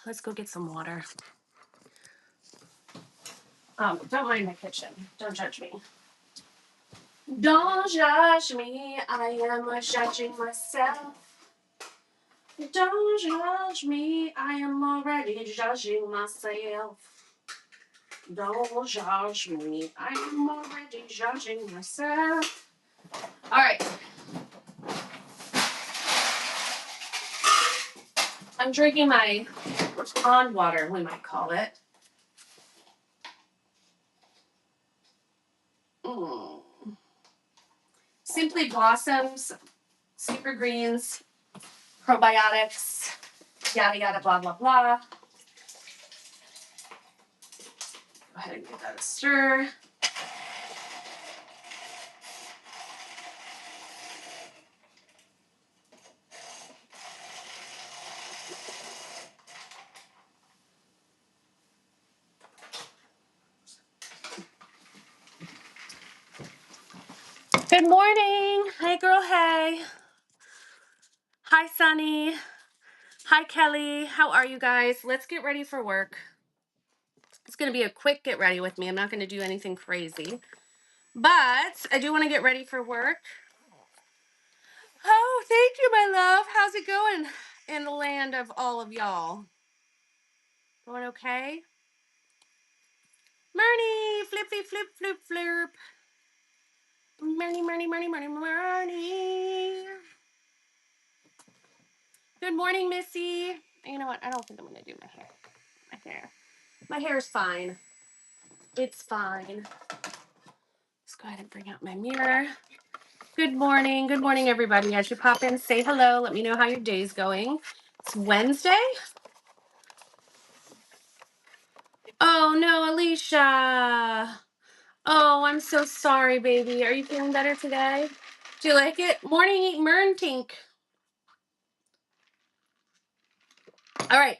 Let's go get some water. Don't mind my kitchen. Don't judge me. Don't judge me. I am judging myself. Don't judge me. I am already judging myself. Don't judge me. I am already judging myself. All right. I'm drinking my pond water, we might call it. Simply Blossoms, Super Greens, probiotics, yada yada blah blah blah. Go ahead and give that a stir. Good morning. Hey girl, hey. Hi Sunny. Hi Kelly. How are you guys? Let's get ready for work. It's going to be a quick get ready with me. I'm not going to do anything crazy. But I do want to get ready for work. Oh, thank you, my love. How's it going in the land of all of y'all? Going okay? Marnie, flippy, flip, flip, flip. Marnie, Marnie, Marnie, Marnie, Marnie. Good morning, Missy. You know what? I don't think I'm going to do my hair. My hair's fine. It's fine. Let's go ahead and bring out my mirror. Good morning. Good morning, everybody. As you pop in, say hello. Let me know how your day's going. It's Wednesday. Oh, no, Alicia. Oh, I'm so sorry, baby. Are you feeling better today? Do you like it? Morning, Merntink. All right.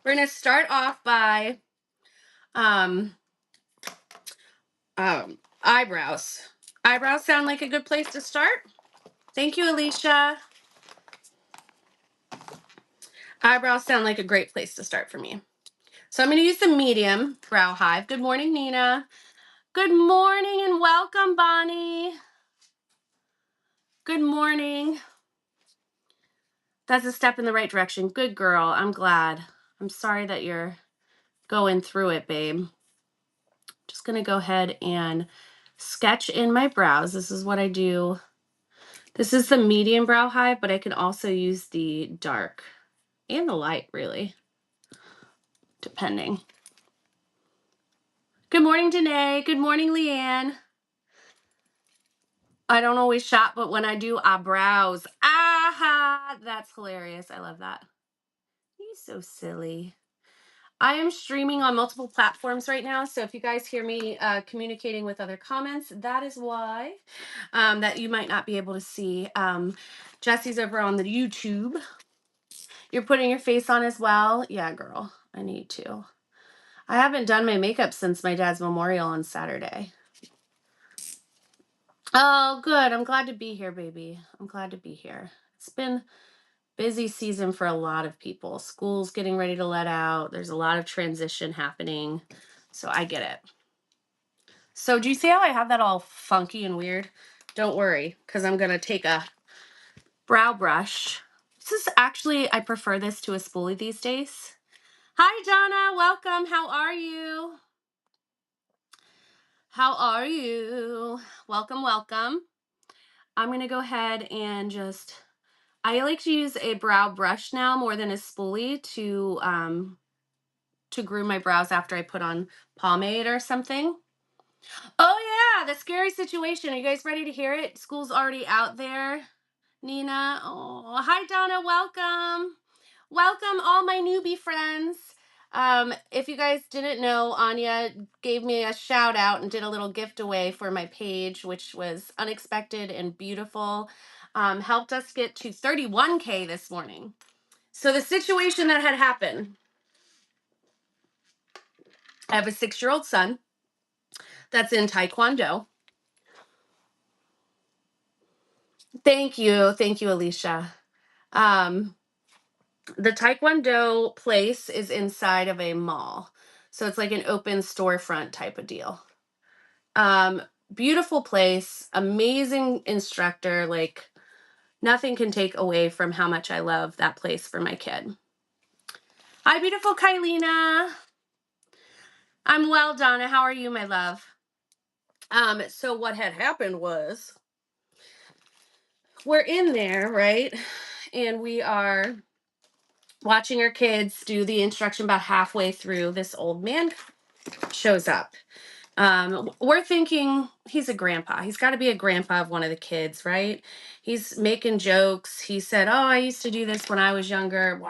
We're going to start off by eyebrows. Eyebrows sound like a good place to start. Thank you, Alicia. Eyebrows sound like a great place to start for me. So I'm going to use the medium brow hive. Good morning, Nina. Good morning and welcome, Bonnie. Good morning. That's a step in the right direction. Good girl. I'm glad. I'm sorry that you're going through it, babe. Just going to go ahead and sketch in my brows. This is what I do. This is the medium brow hive, but I can also use the dark and the light, really, depending. Good morning, Danae. Good morning, Leanne. I don't always shop, but when I do, I browse. Aha! That's hilarious. I love that. You're so silly. I am streaming on multiple platforms right now, so if you guys hear me communicating with other comments, that is why. That you might not be able to see. Jesse's over on the YouTube. You're putting your face on as well? Yeah, girl. I need to. I haven't done my makeup since my dad's memorial on Saturday. Oh, good. I'm glad to be here, baby. I'm glad to be here. It's been busy season for a lot of people. School's getting ready to let out. There's a lot of transition happening. So I get it. So do you see how I have that all funky and weird? Don't worry, because I'm going to take a brow brush. This is actually, I prefer this to a spoolie these days. Hi, Donna. Welcome. How are you? How are you? Welcome, welcome. I'm going to go ahead and just, I like to use a brow brush now more than a spoolie to groom my brows after I put on pomade or something. Oh yeah, the scary situation. Are you guys ready to hear it? School's already out there. Nina. Oh, hi Donna. Welcome. Welcome all my newbie friends. If you guys didn't know, Anya gave me a shout out and did a little gift away for my page, which was unexpected and beautiful. Helped us get to 31K this morning. So the situation that had happened, I have a 6-year-old son that's in Taekwondo. Thank you. Thank you, Alicia. Um, the Taekwondo place is inside of a mall. So it's like an open storefront type of deal. Um, Beautiful place, amazing instructor. Like, nothing can take away from how much I love that place for my kid. Hi, beautiful Kylina. I'm well, Donna. How are you, my love? So what had happened was we're in there, right? And we are watching our kids do the instruction. About halfway through, this old man shows up. We're thinking he's a grandpa. He's got to be a grandpa of one of the kids, right? He's making jokes. He said, "Oh, I used to do this when I was younger."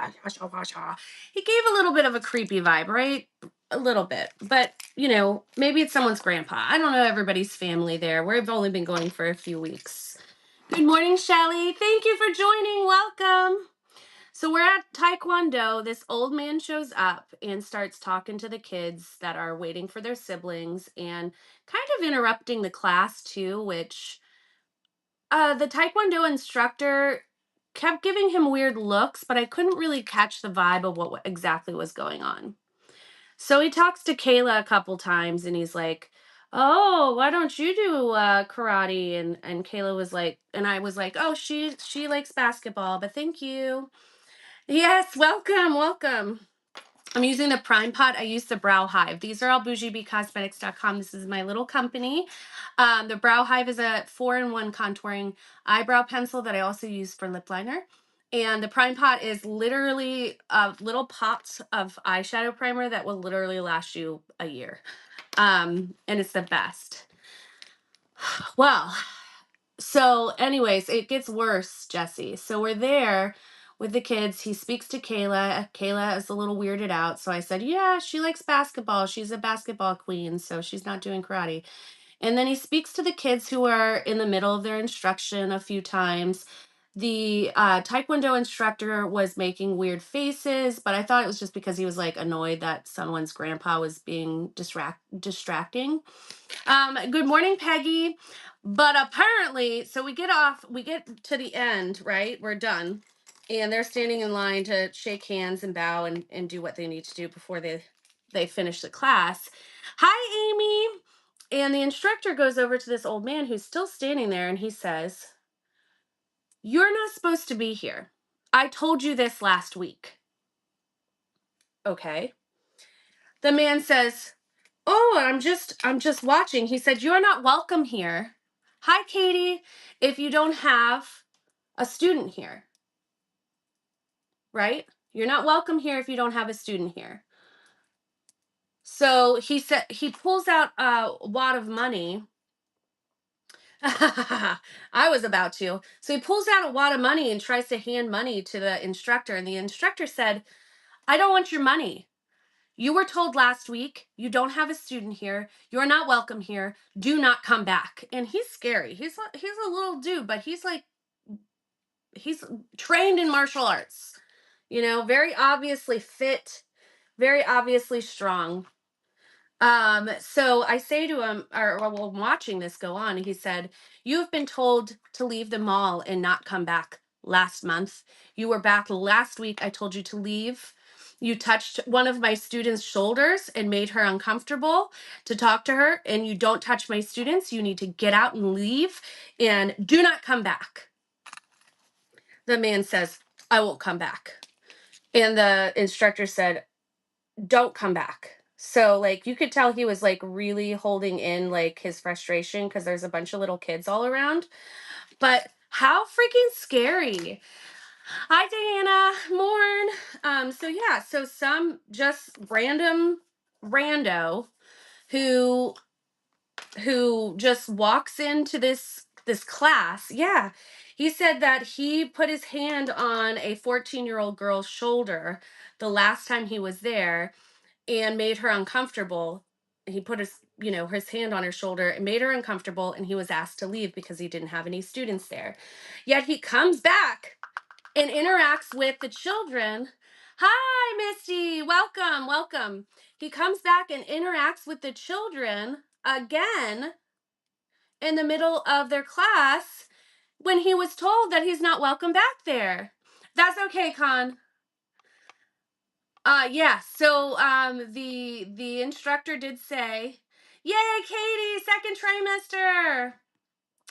He gave a little bit of a creepy vibe, right? A little bit, but maybe it's someone's grandpa. I don't know everybody's family there. We've only been going for a few weeks. Good morning, Shelly. Thank you for joining. Welcome. So we're at Taekwondo. This old man shows up and starts talking to the kids that are waiting for their siblings and kind of interrupting the class too, which the Taekwondo instructor kept giving him weird looks, but I couldn't really catch the vibe of what exactly was going on. So he talks to Kayla a couple times and he's like, "Oh, why don't you do karate?" And Kayla was like, and I was like, "Oh, she likes basketball, but thank you." Yes, welcome, welcome. I'm using the Prime Pot. I use the Brow Hive. These are all bougiebcosmetics.com. This is my little company. The Brow Hive is a 4-in-1 contouring eyebrow pencil that I also use for lip liner. And the Prime Pot is literally little pots of eyeshadow primer that will literally last you a year. And it's the best. Well, so, anyways, it gets worse, Jesse. So we're there with the kids. He speaks to Kayla. Kayla is a little weirded out. So I said, "Yeah, she likes basketball. She's a basketball queen, so she's not doing karate." And then he speaks to the kids who are in the middle of their instruction a few times. The Taekwondo instructor was making weird faces, but I thought it was just because he was like annoyed that someone's grandpa was being distracting. Good morning, Peggy. But apparently, so we get to the end, right? We're done. And they're standing in line to shake hands and bow and do what they need to do before they finish the class. Hi, Amy. And the instructor goes over to this old man who's still standing there and he says, "You're not supposed to be here. I told you this last week." Okay. The man says, "Oh, I'm just watching." He said, "You're not welcome here. Hi, Katie, if you don't have a student here, right? You're not welcome here if you don't have a student here." So he said he pulls out a wad of money. I was about to. So he pulls out a wad of money and tries to hand money to the instructor. And the instructor said, "I don't want your money. You were told last week you don't have a student here. You're not welcome here. Do not come back." And he's scary. He's a little dude, but he's trained in martial arts. Very obviously fit, very obviously strong. So I say to him, or while watching this go on, he said, "You have been told to leave the mall and not come back last month. You were back last week. I told you to leave. You touched one of my students' shoulders and made her uncomfortable to talk to her, and you don't touch my students. You need to get out and leave and do not come back." The man says, "I won't come back." And the instructor said, "Don't come back." So like you could tell he was like really holding in like his frustration because there's a bunch of little kids all around. But how freaking scary. Hi, Diana. Morn. So yeah, so some just random rando who just walks into this class. Yeah. He said that he put his hand on a 14-year-old girl's shoulder the last time he was there and made her uncomfortable. He put his hand on her shoulder and made her uncomfortable, and he was asked to leave because he didn't have any students there. Yet he comes back and interacts with the children. Hi, Misty. Welcome, welcome. He comes back and interacts with the children again in the middle of their class. when he was told that he's not welcome back there. That's okay, Con. Yeah. So the instructor did say, "Yay, Katie, second trimester."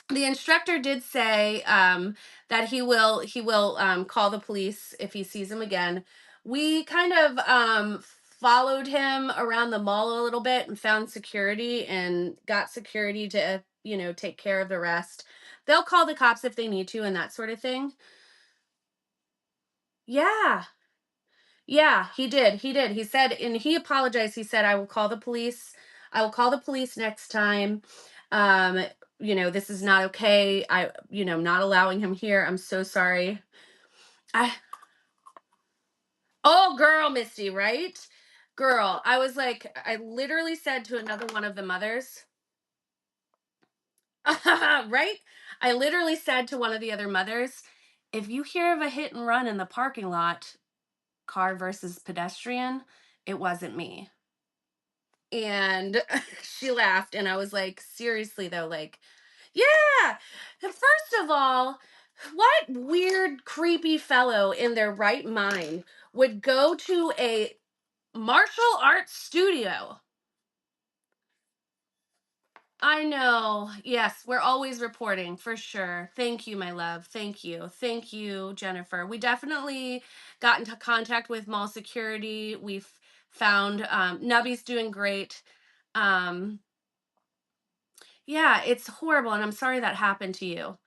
The instructor did say that he will call the police if he sees him again. We kind of followed him around the mall a little bit and found security and got security to take care of the rest. They'll call the cops if they need to and that sort of thing. Yeah. Yeah, he did. He did. He said, and he apologized. He said, "I will call the police. I will call the police next time. Um, this is not okay. Not allowing him here. I'm so sorry." I, oh, girl, Misty, right? Girl, I was like, I literally said to another one of the mothers, right? I literally said to one of the other mothers, if you hear of a hit and run in the parking lot, car versus pedestrian, it wasn't me. And she laughed, and I was like, seriously though, like, yeah. First of all, what weird creepy fellow in their right mind would go to a martial arts studio? I know. Yes, we're always reporting for sure. Thank you, my love. Thank you. Thank you, Jennifer. We definitely got into contact with mall security. We've found Nubby's doing great. Um, Yeah, it's horrible, and I'm sorry that happened to you.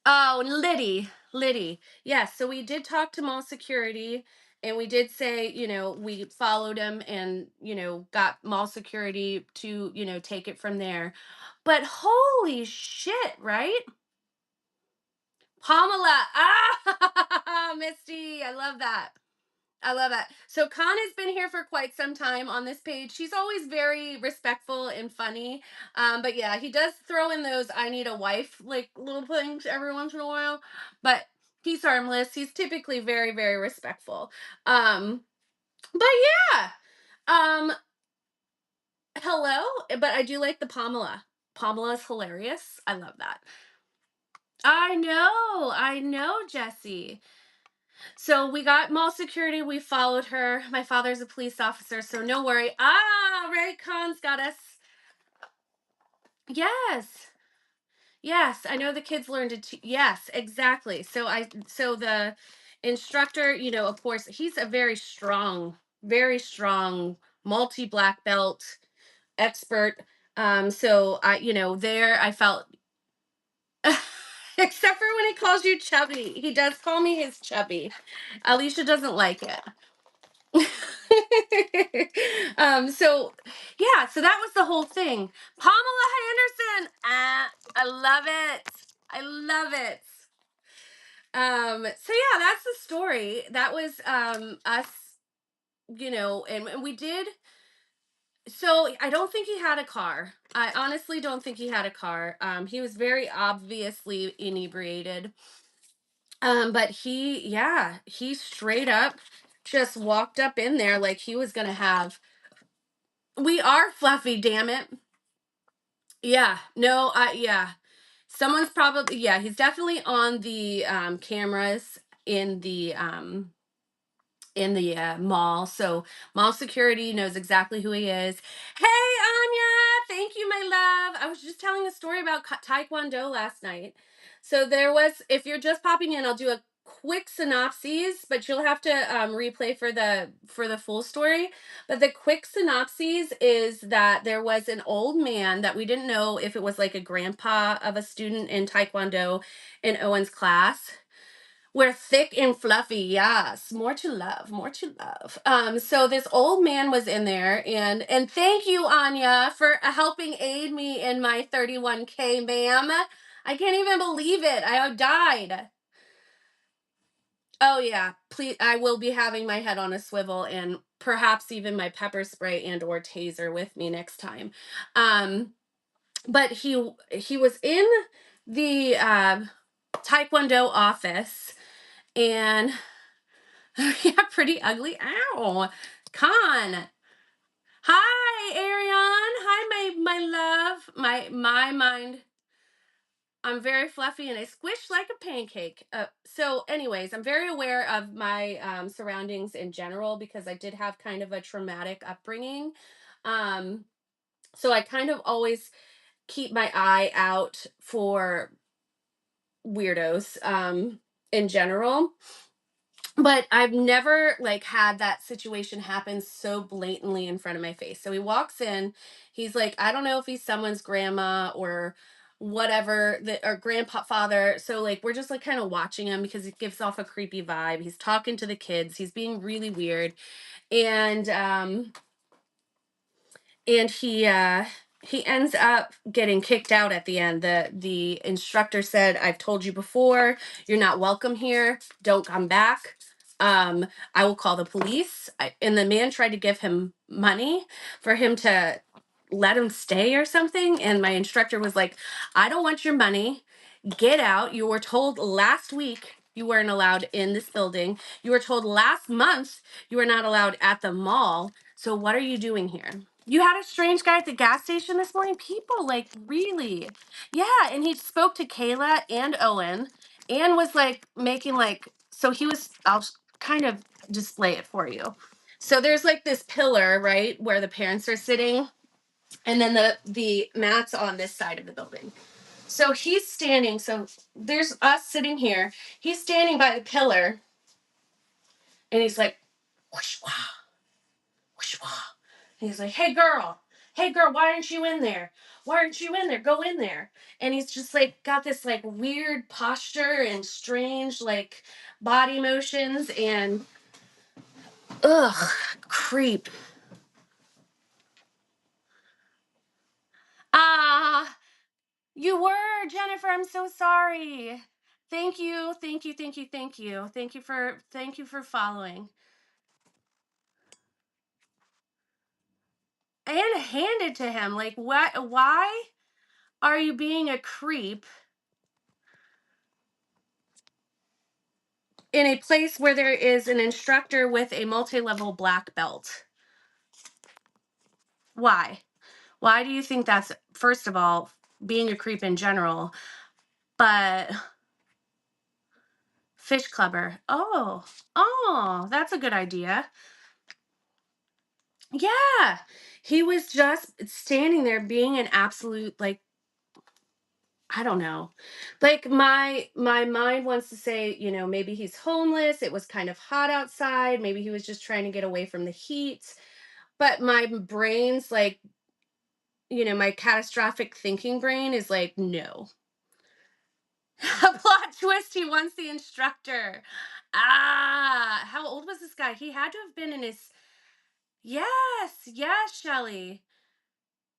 Oh, Liddy. Yes, so we did talk to mall security, and we did say, we followed him and, got mall security to, take it from there. But holy shit, right? Pamela. Ah, Misty, I love that. I love that. So Khan has been here for quite some time on this page. She's always very respectful and funny. But yeah, he does throw in those "I need a wife" like little things every once in a while. But he's harmless. He's typically very, very respectful. Um, but yeah. Um, hello. But I do like the Pamela. Pamela's hilarious. I love that. I know, Jesse. So we got mall security. We followed her. My father's a police officer, so no worry. Ah, Ray Khan's got us. Yes. Yes, I know the kids learned to yes, exactly. So the instructor, of course, he's a very strong multi black belt expert. So I, there I felt except for when he calls you chubby. He does call me his chubby. Alicia doesn't like it. So yeah, so that was the whole thing. Pamela Henderson. I love it. I love it. So yeah, that's the story. That was us, and we did. So I don't think he had a car. I honestly don't think he had a car. He was very obviously inebriated. But he straight up just walked up in there like he was gonna have. We are fluffy, damn it. Yeah, no, yeah. Someone's probably, yeah, he's definitely on the cameras in the mall. So mall security knows exactly who he is. Hey, Anya, thank you, my love. I was just telling a story about Taekwondo last night. So there was, if you're just popping in, I'll do a quick synopsis, but you'll have to replay for the full story. But the quick synopsis is that there was an old man that we didn't know if it was like a grandpa of a student in Taekwondo in Owen's class. We're thick and fluffy, yes. More to love, more to love. So this old man was in there, and thank you, Anya, for helping aid me in my 31K, ma'am. I can't even believe it. I died. Oh yeah, please. I will be having my head on a swivel and perhaps even my pepper spray and or taser with me next time. Um, but he was in the Taekwondo office and yeah, pretty ugly. Ow. Con. Hi, Ariane. Hi, my love. My mind. I'm very fluffy and I squish like a pancake. So, anyways, I'm very aware of my surroundings in general because I did have kind of a traumatic upbringing. Um, so I kind of always keep my eye out for weirdos in general. But I've never like had that situation happen so blatantly in front of my face. So he walks in, he's like, I don't know if he's someone's grandma or whatever, or grandpa father. So like we're just like kind of watching him because he gives off a creepy vibe. He's talking to the kids, he's being really weird. And he ends up getting kicked out at the end. The instructor said, I've told you before, you're not welcome here, don't come back. I will call the police. And the man tried to give him money for him to let him stay or something, and my instructor was like, I don't want your money, get out. You were told last week you weren't allowed in this building. You were told last month you were not allowed at the mall. So what are you doing here? You had a strange guy at the gas station this morning? People, like, really? Yeah, and he spoke to Kayla and Owen and was like making like, so he was, kind of display it for you. So there's like this pillar, right, where the parents are sitting, and then the mats on this side of the building. So he's standing, so there's us sitting here. He's standing by the pillar and he's like, whoosh, wah, whoosh, wah. And he's like, hey girl, why aren't you in there? Why aren't you in there? Go in there. And he's just like got this like weird posture and strange like body motions and ugh, creep. Ah, you were, Jennifer. I'm so sorry. Thank you, thank you, thank you, thank you. Thank you for following. And hand it to him. Like, what? Why are you being a creep in a place where there is an instructor with a multi-level black belt? Why? Why do you think that's, first of all, being a creep in general? But fish clubber. Oh, that's a good idea. Yeah. He was just standing there being an absolute like, I don't know. Like my mind wants to say, maybe he's homeless. It was kind of hot outside. Maybe he was just trying to get away from the heat. But my brain's like, my catastrophic thinking brain is like, no. A plot twist, he wants the instructor. Ah, how old was this guy? He had to have been in his, yes, Shelly.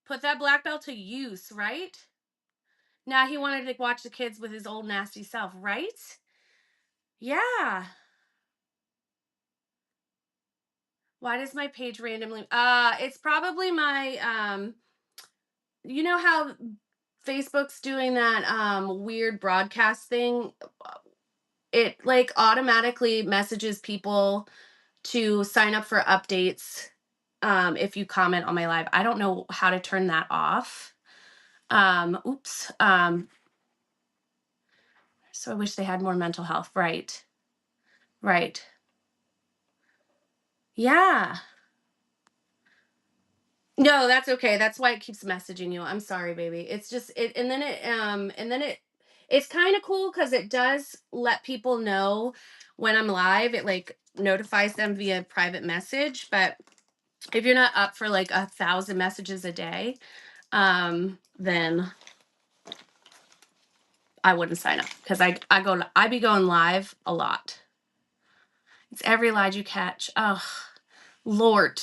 Put that black belt to use, right? Now he wanted to watch the kids with his old nasty self, right? Yeah. Why does my page randomly it's probably my you know how Facebook's doing that weird broadcast thing? It like automatically messages people to sign up for updates if you comment on my live. I don't know how to turn that off. Oops. So I wish they had more mental health. Right. Right. Yeah. No, that's okay. That's why it keeps messaging you. I'm sorry, baby. It's just it, and then it's kind of cool because it does let people know when I'm live. It like notifies them via private message. But if you're not up for like 1,000 messages a day, then I wouldn't sign up because I be going live a lot. It's every live you catch. Oh, Lord.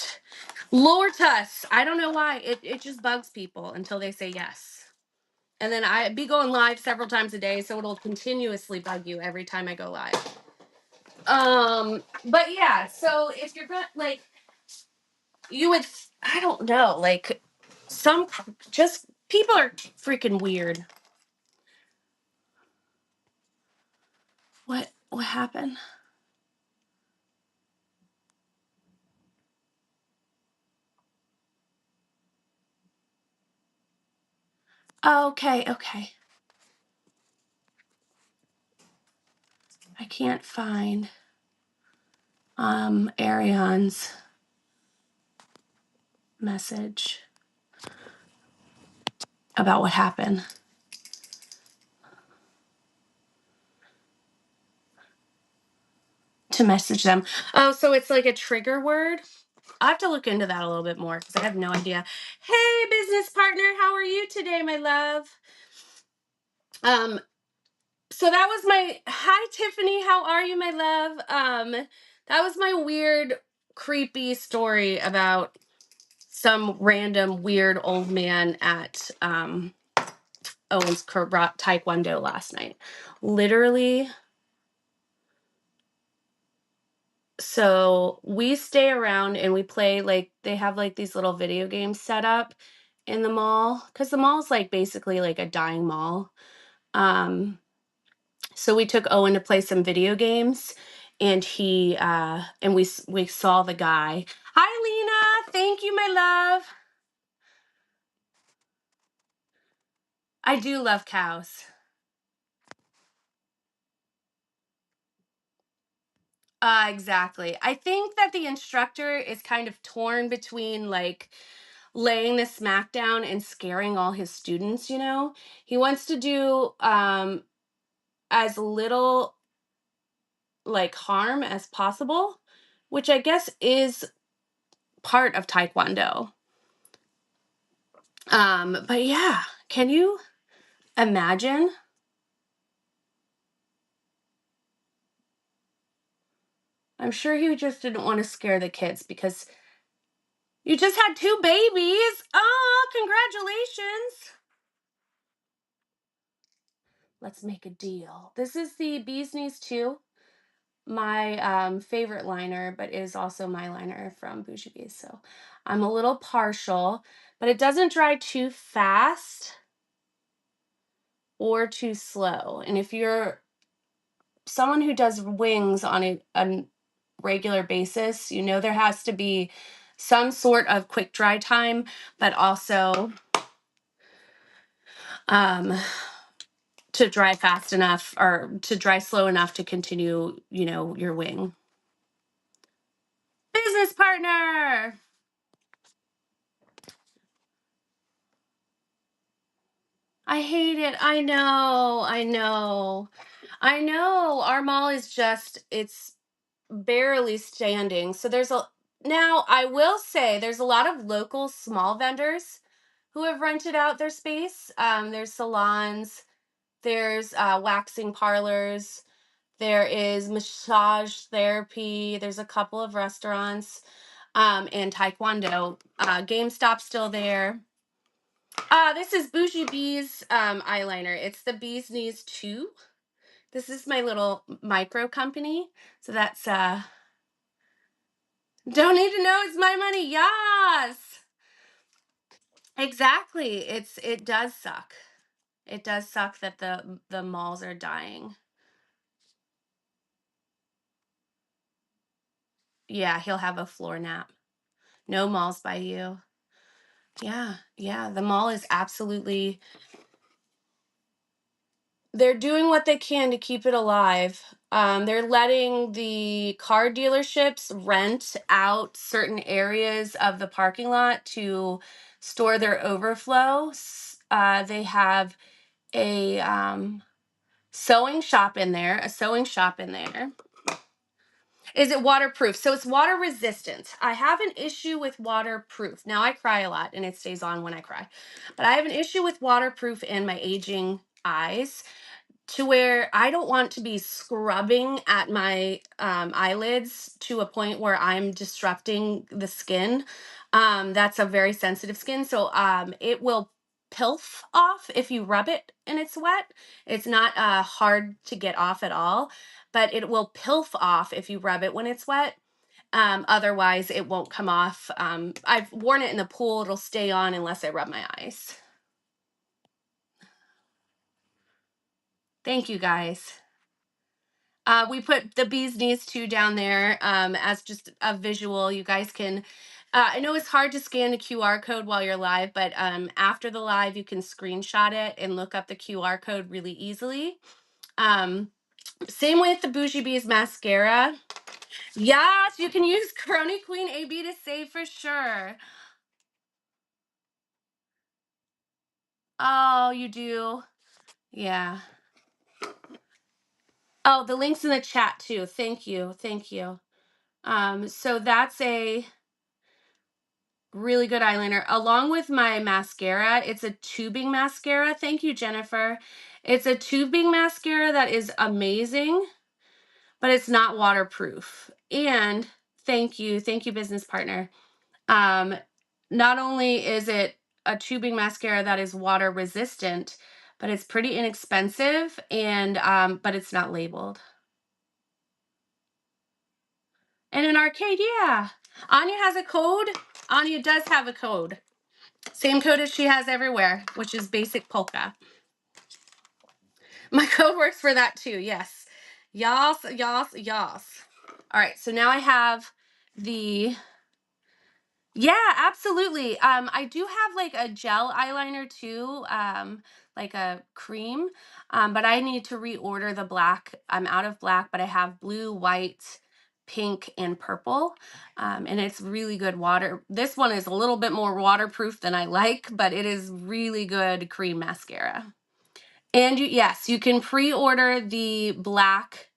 Lortus. I don't know why. It just bugs people until they say yes. And then I be going live several times a day, so it'll continuously bug you every time I go live. But yeah, so if you're gonna like you would I don't know, like some just people are freaking weird. What happened? Oh, okay. I can't find Arion's message about what happened. To message them. Oh, so it's like a trigger word? I'll have to look into that a little bit more because I have no idea. Hey, business partner, how are you today, my love? So that was my hi Tiffany, how are you, my love? That was my weird, creepy story about some random weird old man at Owen's Taekwondo last night. Literally. So we stay around and we play, like, they have like these little video games set up in the mall because the mall's like basically like a dying mall. So we took Owen to play some video games, and we saw the guy. Hi Lena, thank you, my love. I do love cows. Exactly. I think that the instructor is kind of torn between like laying the smack down and scaring all his students, you know? He wants to do as little like harm as possible, which I guess is part of Taekwondo. But yeah, can you imagine? I'm sure he just didn't want to scare the kids because you just had 2 babies. Oh, congratulations. Let's make a deal. This is the Bee's Knees 2, my favorite liner, but is also my liner from Bougie Bees. So I'm a little partial, but it doesn't dry too fast or too slow. And if you're someone who does wings on a regular basis, you know there has to be some sort of quick dry time, but also um, to dry fast enough or to dry slow enough to continue, you know, your wing. Business partner. I hate it. I know. I know. I know. Our mall is just, it's barely standing. So now I will say there's a lot of local small vendors who have rented out their space. There's salons, there's waxing parlors, there is massage therapy, there's a couple of restaurants, and Taekwondo. GameStop's still there. This is Bougie Bees eyeliner. It's the Bee's Knees 2. This is my little micro company. So that's don't need to know it's my money. Yes. Exactly. It does suck. It does suck that the malls are dying. Yeah, he'll have a floor nap. No malls by you. Yeah, yeah. The mall is absolutely, they're doing what they can to keep it alive. They're letting the car dealerships rent out certain areas of the parking lot to store their overflow. They have a sewing shop in there, a sewing shop in there. Is it waterproof? So it's water resistant. I have an issue with waterproof. Now I cry a lot and it stays on when I cry. But I have an issue with waterproof in my aging eyes to where I don't want to be scrubbing at my eyelids to a point where I'm disrupting the skin. That's a very sensitive skin. So it will pilf off if you rub it and it's wet. It's not hard to get off at all, but it will pilf off if you rub it when it's wet. Otherwise, it won't come off. I've worn it in the pool. It'll stay on unless I rub my eyes. Thank you, guys. We put the Bee's Knees 2 down there as just a visual. You guys can, I know it's hard to scan the QR code while you're live, but after the live, you can screenshot it and look up the QR code really easily. Um, Same with the Bougie Bees mascara. Yes, you can use Crony Queen AB to save for sure. Oh, you do? Yeah. Oh, the link's in the chat too. Thank you. Thank you. So that's a really good eyeliner. Along with my mascara, it's a tubing mascara. Thank you, Jennifer. It's a tubing mascara that is amazing, but it's not waterproof. And thank you, business partner. Not only is it a tubing mascara that is water resistant, but it's pretty inexpensive, and but it's not labeled. And an arcade, yeah. Anya has a code. Anya does have a code. Same code as she has everywhere, which is basic polka. My code works for that too, yes. Yas, yas, yas. All right, so now I have the, yeah, absolutely. I do have like a gel eyeliner too, like a cream, but I need to reorder the black. I'm out of black, but I have blue, white, pink, and purple, and it's really good water. This one is a little bit more waterproof than I like, but it is really good cream mascara. And yes, you can pre-order the black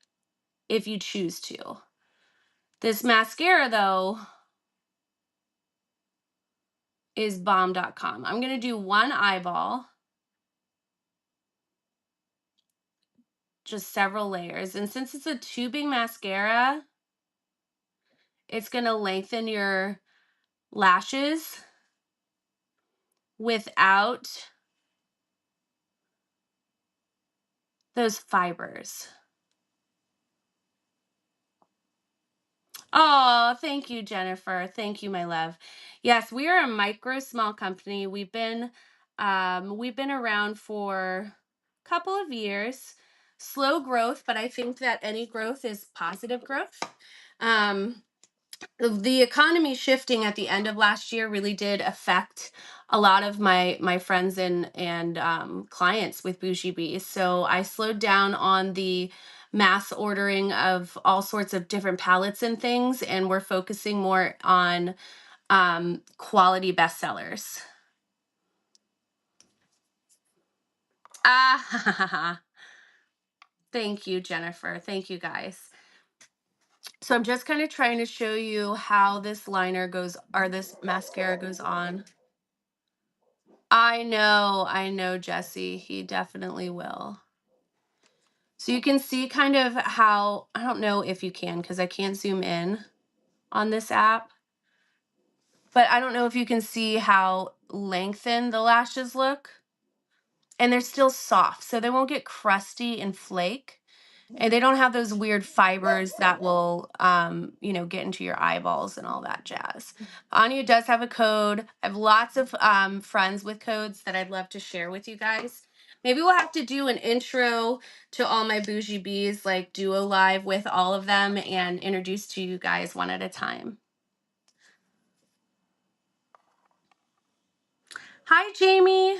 if you choose to. This mascara though is bomb.com. I'm going to do one eyeball, just several layers. And since it's a tubing mascara, it's going to lengthen your lashes without those fibers. Oh, thank you, Jennifer. Thank you, my love. Yes, we are a micro small company. We've been around for a couple of years. Slow growth, but I think that any growth is positive growth. The economy shifting at the end of last year really did affect a lot of my friends and clients with Bougie Bees. So I slowed down on the mass ordering of all sorts of different palettes and things, and we're focusing more on quality bestsellers. Ah, thank you, Jennifer. Thank you, guys. So I'm just kind of trying to show you how this liner goes, or this mascara goes on. I know, Jesse. He definitely will. So you can see kind of how, I don't know if you can because I can't zoom in on this app, but I don't know if you can see how lengthened the lashes look. And they're still soft, so they won't get crusty and flake. And they don't have those weird fibers that will, get into your eyeballs and all that jazz. Anya does have a code. I have lots of friends with codes that I'd love to share with you guys. Maybe we'll have to do an intro to all my Bougie Bees, like duo live with all of them and introduce to you guys one at a time. Hi, Jamie.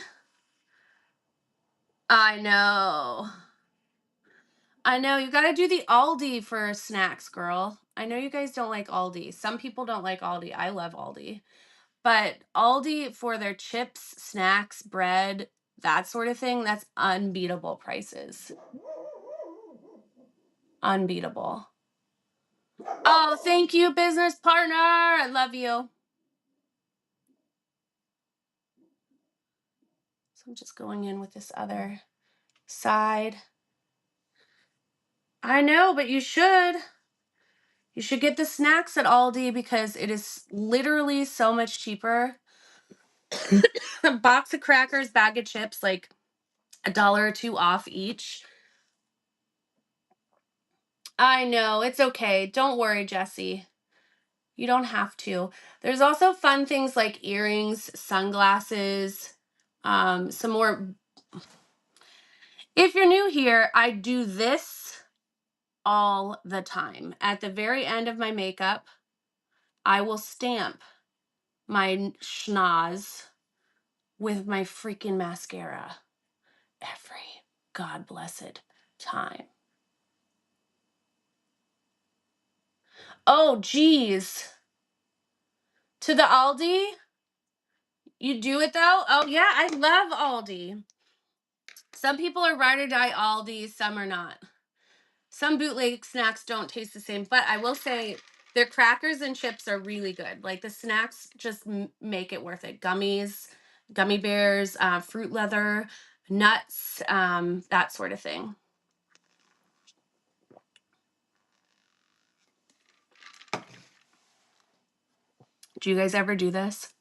I know. You got to do the Aldi for snacks, girl. I know you guys don't like Aldi. Some people don't like Aldi. I love Aldi. But Aldi for their chips, snacks, bread, that sort of thing, that's unbeatable prices. Unbeatable. Oh, thank you, business partner. I love you. So I'm just going in with this other side. I know, but you should. You should get the snacks at Aldi because it is literally so much cheaper. A box of crackers, bag of chips, like $1 or $2 off each. I know, it's okay. Don't worry, Jesse. You don't have to. There's also fun things like earrings, sunglasses, some more. If you're new here, I do this all the time. At the very end of my makeup, I will stamp my schnoz with my freaking mascara every God blessed time. Oh, geez. To the Aldi? You do it though? Oh yeah, I love Aldi. Some people are ride or die Aldi, some are not. Some bootleg snacks don't taste the same, but I will say their crackers and chips are really good. Like the snacks just make it worth it. Gummies, gummy bears, fruit leather, nuts, that sort of thing. Do you guys ever do this?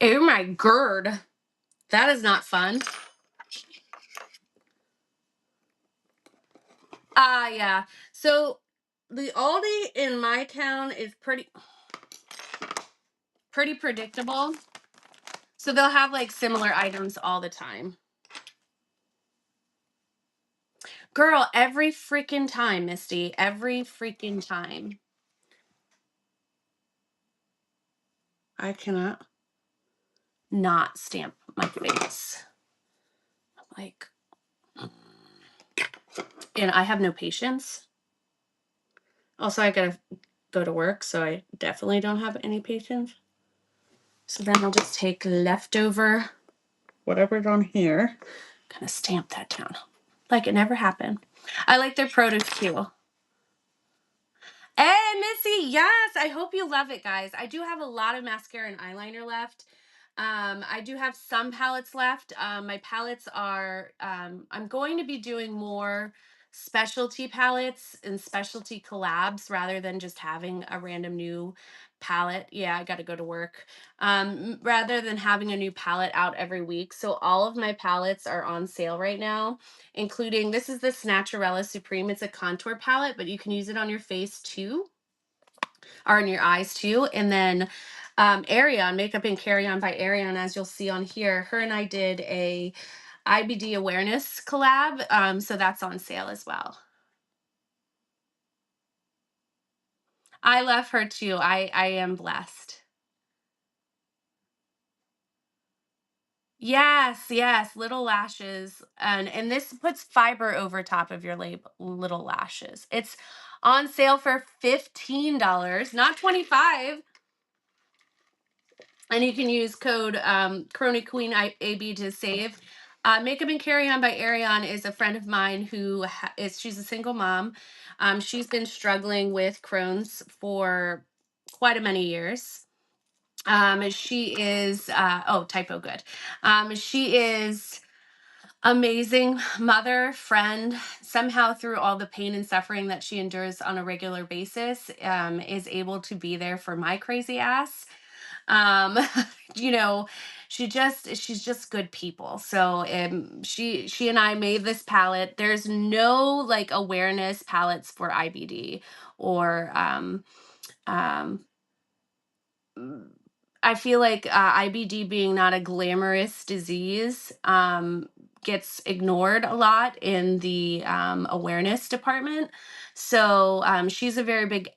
Oh my gourd. That is not fun. Yeah. So the Aldi in my town is pretty predictable. So they'll have like similar items all the time. Girl, every freaking time, Misty. Every freaking time. I cannot not stamp my face. Like, and I have no patience. Also, I gotta go to work, so I definitely don't have any patience. So then I'll just take leftover whatever's on here, kind of stamp that down. Like it never happened. I like their produce too. Hey, Missy, yes, I hope you love it, guys. I do have a lot of mascara and eyeliner left. I do have some palettes left. My palettes are, I'm going to be doing more specialty palettes and specialty collabs rather than just having a random new palette. Yeah, I got to go to work. Rather than having a new palette out every week. So all of my palettes are on sale right now, including, this is the Naturella Supreme. It's a contour palette, but you can use it on your face too, or in your eyes too. And then Arion, Makeup and Carry On by Arion, as you'll see on here, her and I did a IBD awareness collab. So that's on sale as well. I love her too. I am blessed. Yes, yes, little lashes. And this puts fiber over top of your little lashes. It's on sale for $15, not $25. And you can use code Crony Queen AB to save. Makeup and Carry On by Arion is a friend of mine who she's a single mom. She's been struggling with Crohn's for quite a many years. She is oh, typo, good. She is amazing mother, friend. Somehow through all the pain and suffering that she endures on a regular basis, is able to be there for my crazy ass. um you know, she's just good people. So she and I made this palette. There's no like awareness palettes for IBD or I feel like IBD being not a glamorous disease gets ignored a lot in the awareness department. So she's a very big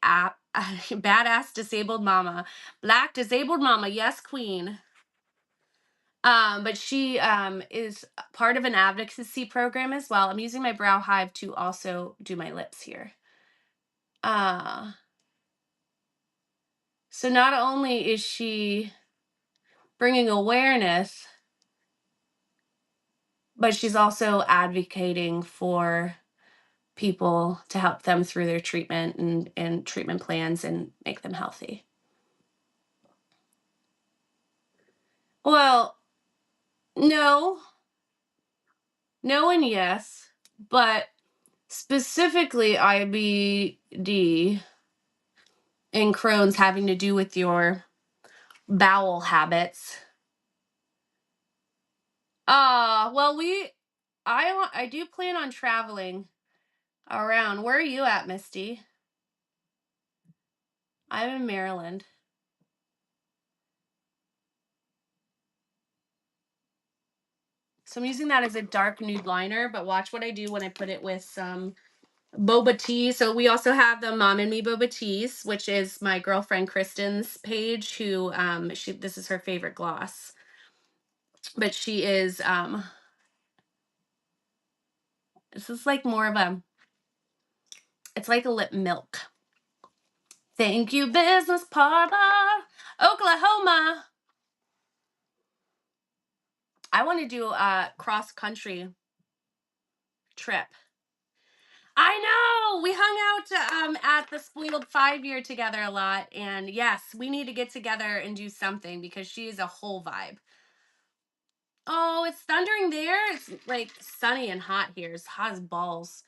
badass disabled mama, black disabled mama, yes queen. But she is part of an advocacy program as well. I'm using my Brow Hive to also do my lips here. So not only is she bringing awareness, but she's also advocating for people to help them through their treatment and treatment plans and make them healthy. Well, no, and yes, but specifically IBD and Crohn's having to do with your bowel habits. Well, I do plan on traveling around. Where are you at, Misty? I'm in Maryland. So I'm using that as a dark nude liner, but watch what I do when I put it with some boba tea. So we also have the Mom and Me boba teas, which is my girlfriend Kristen's page, who this is her favorite gloss. But she is This is like more of a, it's like a lip milk. Thank you, business partner. Oklahoma. I want to do a cross country trip. I know. We hung out at the Spoiled 5-year together a lot. And yes, we need to get together and do something because she is a whole vibe. Oh, it's thundering there. It's like sunny and hot here. It's hot as balls.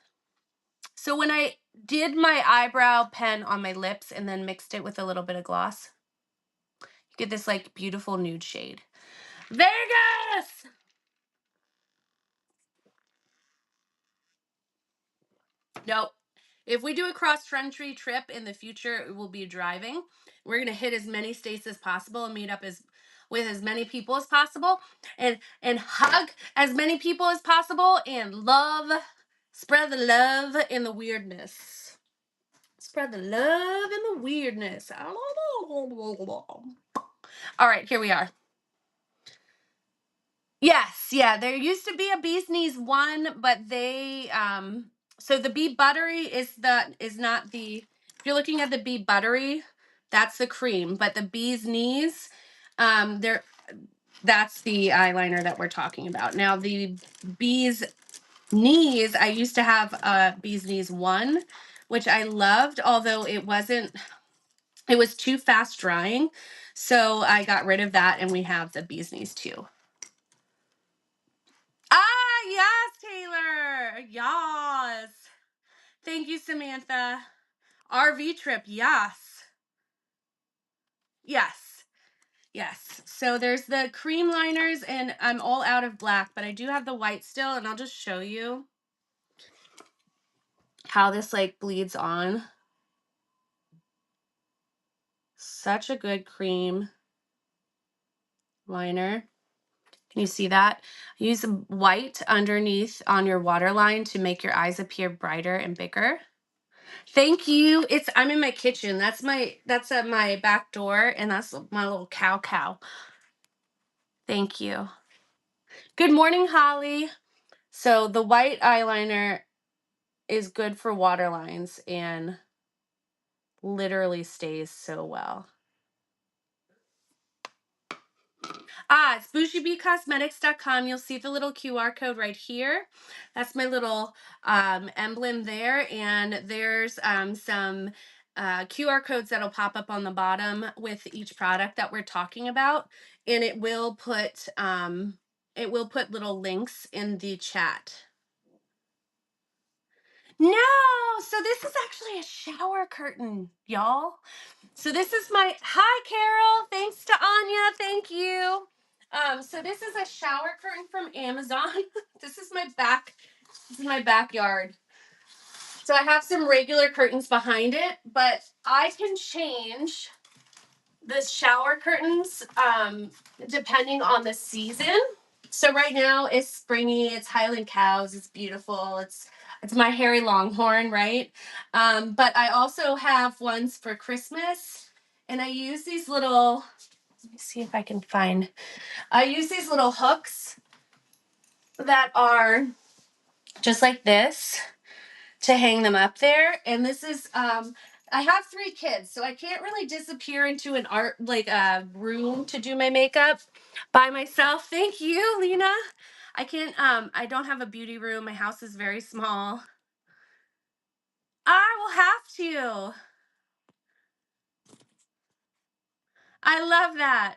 So when I did my eyebrow pen on my lips and then mixed it with a little bit of gloss, you get this like beautiful nude shade. Vegas! Nope. If we do a cross-country trip in the future, it will be driving. We're gonna hit as many states as possible and meet up with as many people as possible, and hug as many people as possible, and spread the love and the weirdness. Spread the love and the weirdness. All right, here we are. Yes, yeah. There used to be a Bee's Knees one, but they so the Bee Buttery is not the, if you're looking at the Bee Buttery, that's the cream, but the Bee's Knees, there that's the eyeliner that we're talking about. Now the Bee's Knees, I used to have a Bee's Knees one, which I loved, although it was too fast drying. So I got rid of that and we have the Bee's Knees two. Ah, yes, Taylor. Yes. Thank you, Samantha. RV trip. Yes. Yes. Yes. So there's the cream liners and I'm all out of black, but I do have the white still, and I'll just show you how this like bleeds on. Such a good cream liner. Can you see that? Use white underneath on your waterline to make your eyes appear brighter and bigger. Thank you. I'm in my kitchen. That's at my back door, and that's my little cow. Thank you. Good morning, Holly. So the white eyeliner is good for water lines and literally stays so well. It's bougiebcosmetics.com. You'll see the little QR code right here. That's my little emblem there. And there's some QR codes that'll pop up on the bottom with each product that we're talking about. And it will put little links in the chat. No, so this is actually a shower curtain, y'all. So this is hi Carol, thanks to Anya, thank you. So this is a shower curtain from Amazon. This is my backyard. So I have some regular curtains behind it, but I can change the shower curtains depending on the season. So right now it's springy, it's Highland cows, it's beautiful, it's my hairy longhorn, right? But I also have ones for Christmas, and I use these little, let me see if I can find, I use these little hooks that are just like this to hang them up there. And this is, I have 3 kids, so I can't really disappear into an room to do my makeup by myself. Thank you, Lena. I can't, I don't have a beauty room. My house is very small. I will have to. I love that.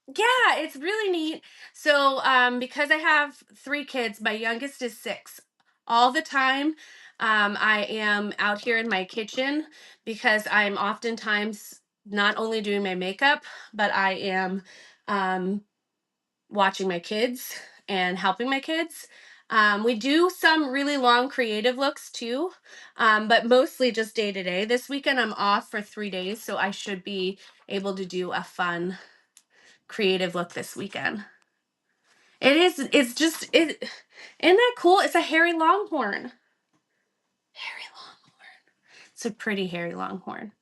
Yeah, it's really neat. So, because I have 3 kids, my youngest is 6. All the time, I am out here in my kitchen because I'm oftentimes not only doing my makeup, but I am watching my kids and helping my kids. We do some really long creative looks too, but mostly just day to day. This weekend I'm off for 3 days, so I should be able to do a fun creative look this weekend. Isn't that cool? It's a hairy longhorn. It's a pretty hairy longhorn.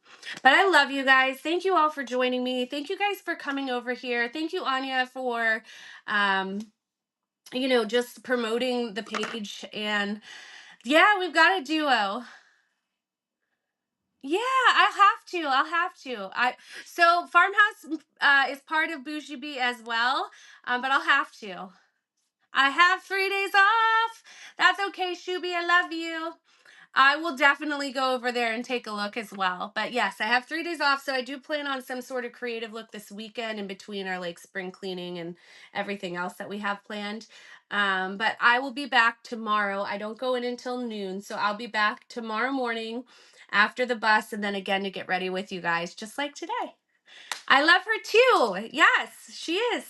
But I love you guys. Thank you all for joining me. Thank you guys for coming over here. Thank you, Anya, for just promoting the page. And yeah, we've got a duo. Yeah, I'll have to. So Farmhouse is part of Bougie Bee as well, but I'll have to. I have 3 days off. That's okay, Shuby. I love you. I will definitely go over there and take a look as well. But yes, I have 3 days off, so I do plan on some sort of creative look this weekend in between our like spring cleaning and everything else that we have planned. But I will be back tomorrow. I don't go in until noon, so I'll be back tomorrow morning after the bus, and then again to get ready with you guys, just like today. I love her too. Yes, she is.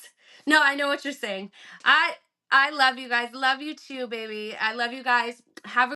No, I know what you're saying. I I love you guys. Love you too, baby. I love you guys. Have a